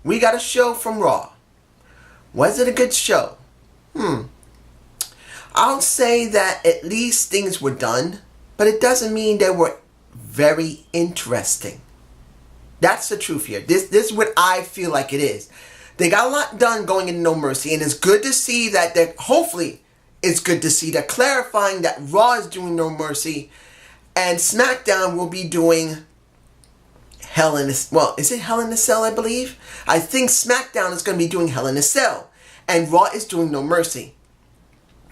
we got a show from Raw. Was it a good show? I'll say that at least things were done, but it doesn't mean they were very interesting. That's the truth here. This is what I feel like it is. They got a lot done going into No Mercy, and it's good to see that hopefully it's good to see that clarifying that Raw is doing No Mercy and SmackDown will be doing Hell in a... Well, is it Hell in a Cell, I believe? I think SmackDown is going to be doing Hell in a Cell, and Raw is doing No Mercy.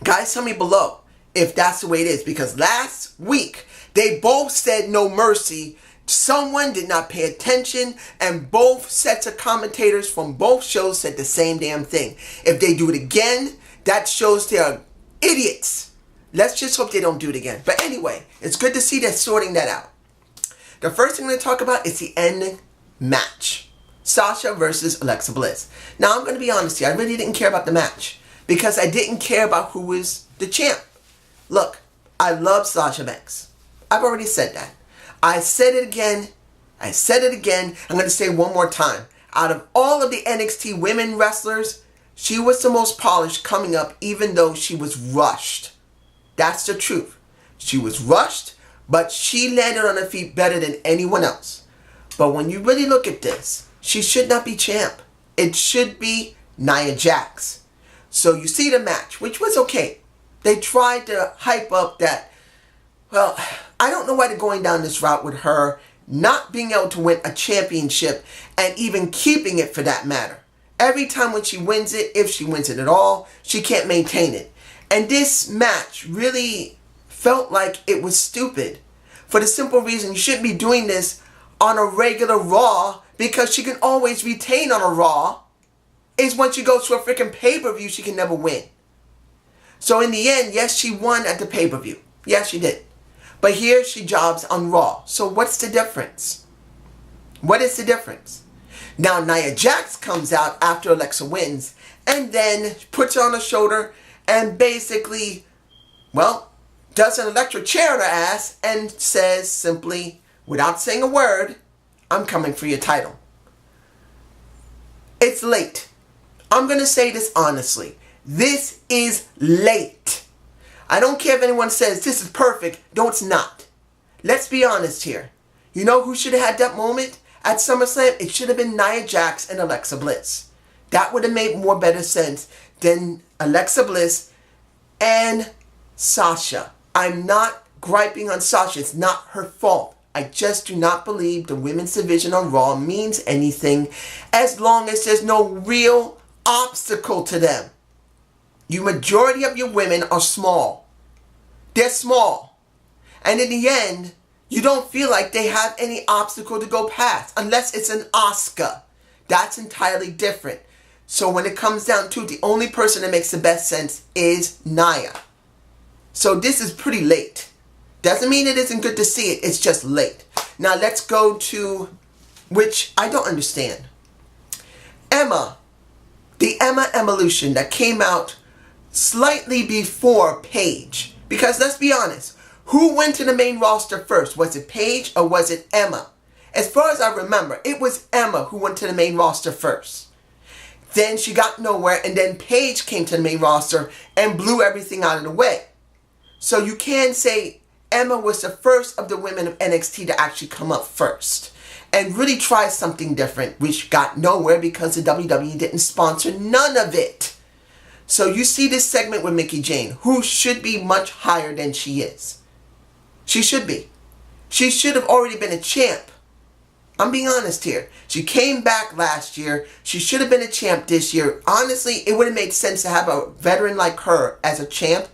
Guys, tell me below if that's the way it is, because last week they both said No Mercy. Someone did not pay attention, and both sets of commentators from both shows said the same damn thing. If they do it again, that shows they are idiots. Let's just hope they don't do it again. But anyway, it's good to see they're sorting that out. The first thing I'm going to talk about is the ending match. Sasha versus Alexa Bliss. Now, I'm going to be honest here. I really didn't care about the match because I didn't care about who was the champ. Look, I love Sasha Banks. I've already said that. I said it again. I'm going to say it one more time. Out of all of the NXT women wrestlers, she was the most polished coming up, even though she was rushed. That's the truth. She was rushed, but she landed on her feet better than anyone else. But when you really look at this, she should not be champ. It should be Nia Jax. So you see the match, which was okay. They tried to hype up that, well, I don't know why they're going down this route with her not being able to win a championship and even keeping it for that matter. Every time when she wins it, if she wins it at all, she can't maintain it. And this match really felt like it was stupid. For the simple reason you shouldn't be doing this on a regular Raw, because she can always retain on a Raw. Is once she goes to a freaking pay-per-view, she can never win. So in the end, yes, she won at the pay-per-view. Yes, she did. But here she jobs on Raw. So what's the difference? What is the difference? Now Nia Jax comes out after Alexa wins and then puts her on her shoulder and basically, well, does an electric chair on her ass and says simply, without saying a word, I'm coming for your title. It's late. I'm going to say this honestly. This is late. I don't care if anyone says this is perfect. No, it's not. Let's be honest here. You know who should have had that moment at SummerSlam? It should have been Nia Jax and Alexa Bliss. That would have made more better sense than Alexa Bliss and Sasha. I'm not griping on Sasha. It's not her fault. I just do not believe the women's division on Raw means anything as long as there's no real obstacle to them. You majority of your women are small. They're small. And in the end, you don't feel like they have any obstacle to go past unless it's an Asuka. That's entirely different. So when it comes down to it, the only person that makes the best sense is Nia. So this is pretty late. Doesn't mean it isn't good to see it. It's just late. Now let's go to, which I don't understand. Emma. The Emma Evolution that came out slightly before Paige. Because let's be honest, who went to the main roster first? Was it Paige or was it Emma? As far as I remember, it was Emma who went to the main roster first. Then she got nowhere, and then Paige came to the main roster and blew everything out of the way. So you can say Emma was the first of the women of NXT to actually come up first and really try something different, which got nowhere because the WWE didn't sponsor none of it. So you see this segment with Mickie Jane, who should be much higher than she is. She should be. She should have already been a champ. I'm being honest here. She came back last year. She should have been a champ this year. Honestly, it would have made sense to have a veteran like her as a champ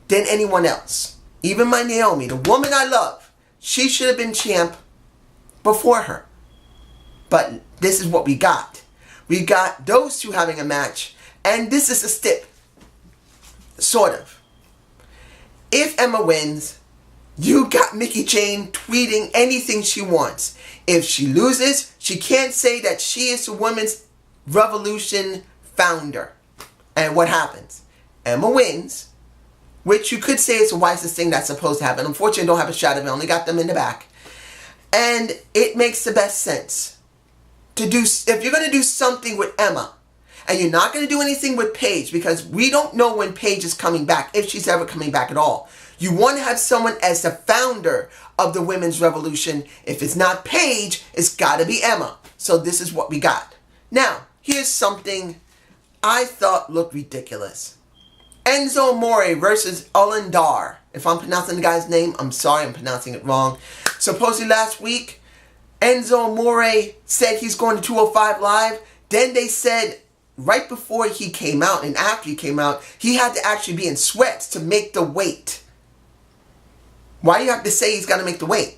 than anyone else. Even my Naomi, the woman I love, she should have been champ before her. But this is what we got. We got those two having a match, and this is a stip. Sort of. If Emma wins, you got Mickie Jane tweeting anything she wants. If she loses, she can't say that she is the Women's Revolution founder. And what happens? Emma wins, which you could say is the wisest thing that's supposed to happen. Unfortunately, I don't have a shot of it. I only got them in the back. And it makes the best sense. if you're going to do something with Emma, and you're not going to do anything with Paige, because we don't know when Paige is coming back, if she's ever coming back at all. You want to have someone as the founder of the women's revolution. If it's not Paige, it's got to be Emma. So this is what we got. Now, here's something I thought looked ridiculous. Enzo Amore versus Olindar. If I'm pronouncing the guy's name, I'm sorry, I'm pronouncing it wrong. Supposedly last week, Enzo Amore said he's going to 205 Live. Then they said right before he came out and after he came out, he had to actually be in sweats to make the weight. Why do you have to say he's got to make the weight?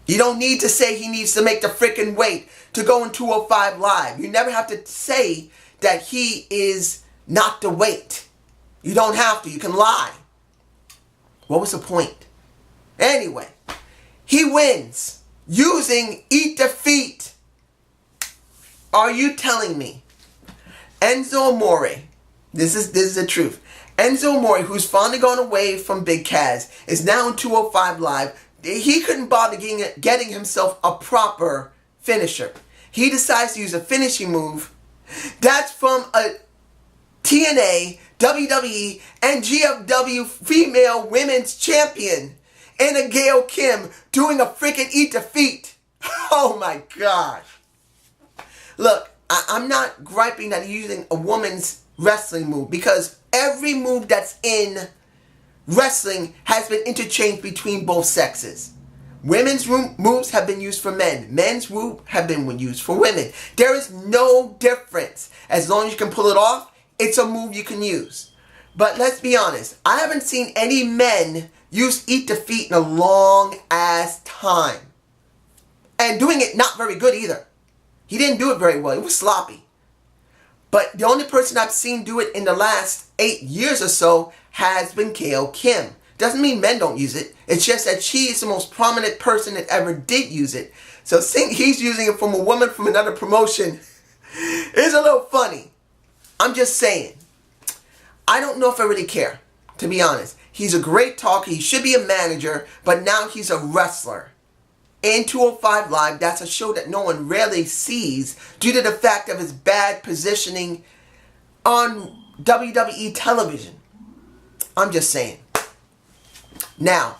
You don't need to say he needs to make the freaking weight to go in 205 Live. You never have to say that he is not the weight. You don't have to. You can lie. What was the point? Anyway, he wins using Eat Defeat. Are you telling me Enzo Amore, this is the truth, Enzo Amore, who's finally gone away from Big Kaz, is now in 205 Live. He couldn't bother getting himself a proper finisher. He decides to use a finishing move that's from a TNA, WWE, and GFW female women's champion, Anna Gail Kim, doing a freaking Eat Defeat. Oh my gosh. Look, I'm not griping that he's using a woman's wrestling move, because every move that's in wrestling has been interchanged between both sexes. Women's moves have been used for men. Men's moves have been used for women. There is no difference. As long as you can pull it off, it's a move you can use. But let's be honest, I haven't seen any men use Eat Defeat in a long ass time. And doing it not very good either. He didn't do it very well. It was sloppy. But the only person I've seen do it in the last 8 years or so has been Gail Kim. Doesn't mean men don't use it. It's just that she is the most prominent person that ever did use it. So seeing he's using it from a woman from another promotion is a little funny. I'm just saying. I don't know if I really care, to be honest. He's a great talker. He should be a manager, but now he's a wrestler. In 205 Live, that's a show that no one rarely sees due to the fact of his bad positioning on WWE television. I'm just saying. Now,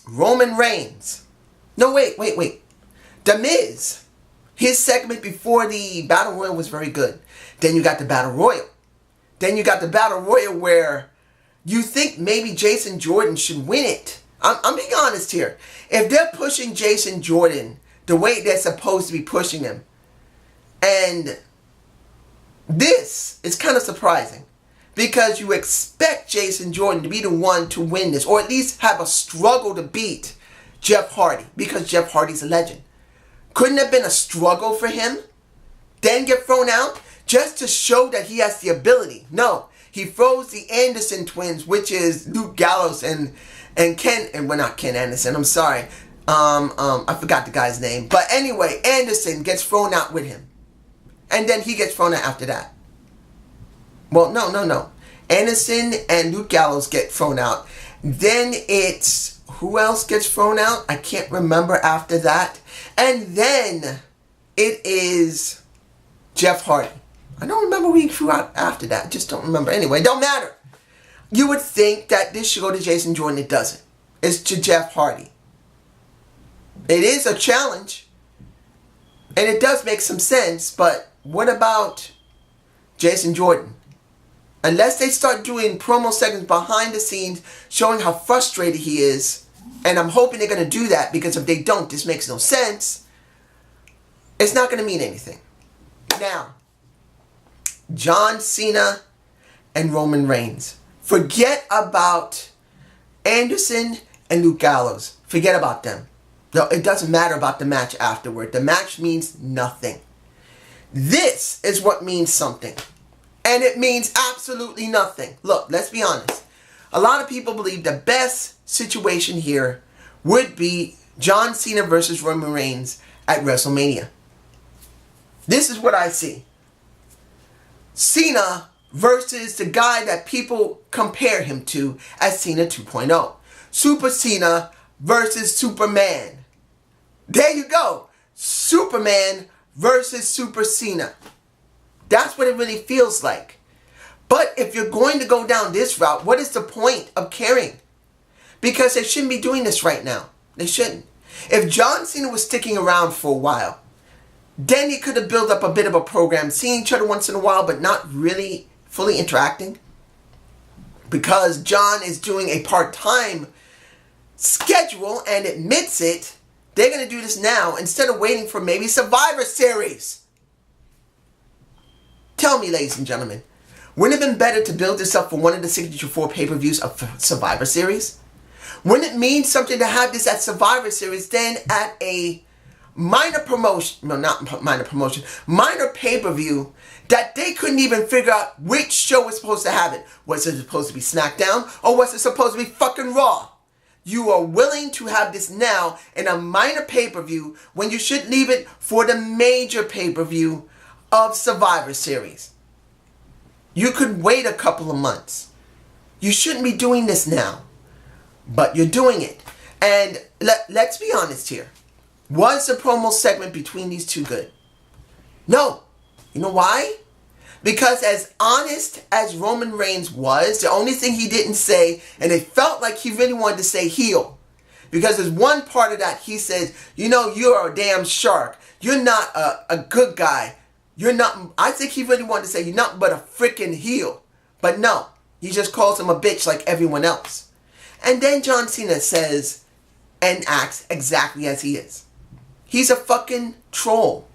Roman Reigns. No, wait. The Miz. His segment before the Battle Royal was very good. Then you got the Battle Royal. Then you got the Battle Royal where you think maybe Jason Jordan should win it. I'm being honest here. If they're pushing Jason Jordan the way they're supposed to be pushing him, and this is kind of surprising, because you expect Jason Jordan to be the one to win this, or at least have a struggle to beat Jeff Hardy, because Jeff Hardy's a legend. Couldn't have been a struggle for him, then get thrown out, just to show that he has the ability? No, he throws the Anderson twins, which is Luke Gallows and Ken, and well, not Ken Anderson, I'm sorry. I forgot the guy's name. But anyway, Anderson gets thrown out with him. And then he gets thrown out after that. Well, no. Anderson and Luke Gallows get thrown out. Then it's, who else gets thrown out? I can't remember after that. And then it is Jeff Hardy. I don't remember who he threw out after that. I just don't remember. Anyway, it don't matter. You would think that this should go to Jason Jordan. It doesn't. It's to Jeff Hardy. It is a challenge. And it does make some sense. But what about Jason Jordan? Unless they start doing promo segments behind the scenes showing how frustrated he is. And I'm hoping they're going to do that, because if they don't, this makes no sense. It's not going to mean anything. Now, John Cena and Roman Reigns. Forget about Anderson and Luke Gallows. Forget about them. No, it doesn't matter about the match afterward. The match means nothing. This is what means something. And it means absolutely nothing. Look, let's be honest. A lot of people believe the best situation here would be John Cena versus Roman Reigns at WrestleMania. This is what I see. Cena versus the guy that people compare him to as Cena 2.0. Super Cena versus Superman. There you go. Superman versus supercena. That's what it really feels like. But if you're going to go down this route, what is the point of caring? Because they shouldn't be doing this right now. They shouldn't. If John Cena was sticking around for a while, then he could have built up a bit of a program, seeing each other once in a while, but not really fully interacting. Because John is doing a part-time schedule and admits it, they're going to do this now instead of waiting for maybe Survivor Series. Tell me, ladies and gentlemen, wouldn't it have been better to build this up for one of the Signature 4 pay-per-views of Survivor Series? Wouldn't it mean something to have this at Survivor Series than at a minor promotion, no, not minor promotion, minor pay-per-view that they couldn't even figure out which show was supposed to have it? Was it supposed to be SmackDown or was it supposed to be fucking Raw? You are willing to have this now in a minor pay-per-view when you should leave it for the major pay-per-view of Survivor Series. You could wait a couple of months. You shouldn't be doing this now. But you're doing it. And let's be honest here. Was the promo segment between these two good? No. You know why? Because as honest as Roman Reigns was, the only thing he didn't say, and it felt like he really wanted to say heel. Because there's one part of that he says, you know, you're a damn shark. You're not a good guy. You're not, I think he really wanted to say, you're not but a freaking heel. But no, he just calls him a bitch like everyone else. And then John Cena says and acts exactly as he is. He's a fucking troll.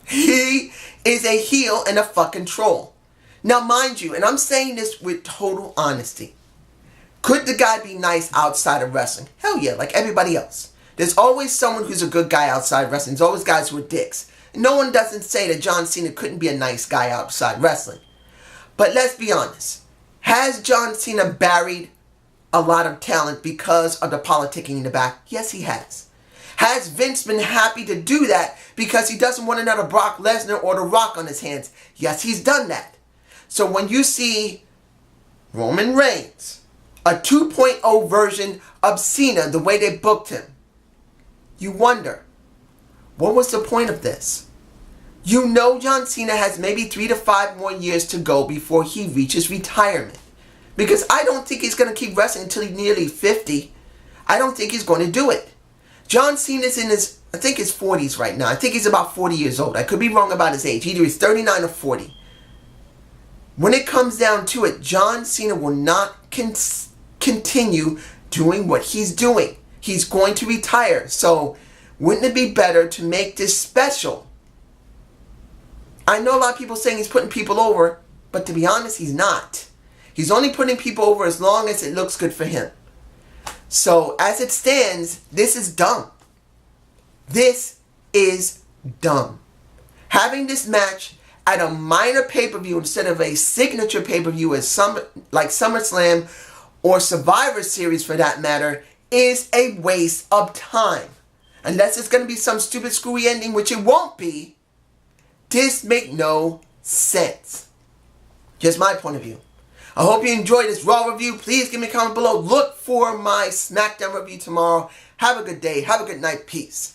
He is a heel and a fucking troll. Now mind you, and I'm saying this with total honesty, could the guy be nice outside of wrestling? Hell yeah, like everybody else. There's always someone who's a good guy outside wrestling. There's always guys who are dicks. No one doesn't say that John Cena couldn't be a nice guy outside wrestling. But let's be honest. Has John Cena buried a lot of talent because of the politicking in the back? Yes, he has. Has Vince been happy to do that because he doesn't want another Brock Lesnar or The Rock on his hands? Yes, he's done that. So when you see Roman Reigns, a 2.0 version of Cena, the way they booked him, you wonder, what was the point of this? You know John Cena has maybe 3 to 5 more years to go before he reaches retirement. Because I don't think he's going to keep wrestling until he's nearly 50. I don't think he's going to do it. John Cena's in his, I think his 40s right now. I think he's about 40 years old. I could be wrong about his age. Either he's 39 or 40. When it comes down to it, John Cena will not continue doing what he's doing. He's going to retire. So wouldn't it be better to make this special? I know a lot of people saying he's putting people over, but to be honest, he's not. He's only putting people over as long as it looks good for him. So, as it stands, this is dumb. This is dumb. Having this match at a minor pay-per-view instead of a signature pay-per-view like SummerSlam or Survivor Series for that matter is a waste of time. Unless it's going to be some stupid screwy ending, which it won't be, this makes no sense. Just my point of view. I hope you enjoyed this Raw review. Please give me a comment below. Look for my SmackDown review tomorrow. Have a good day. Have a good night. Peace.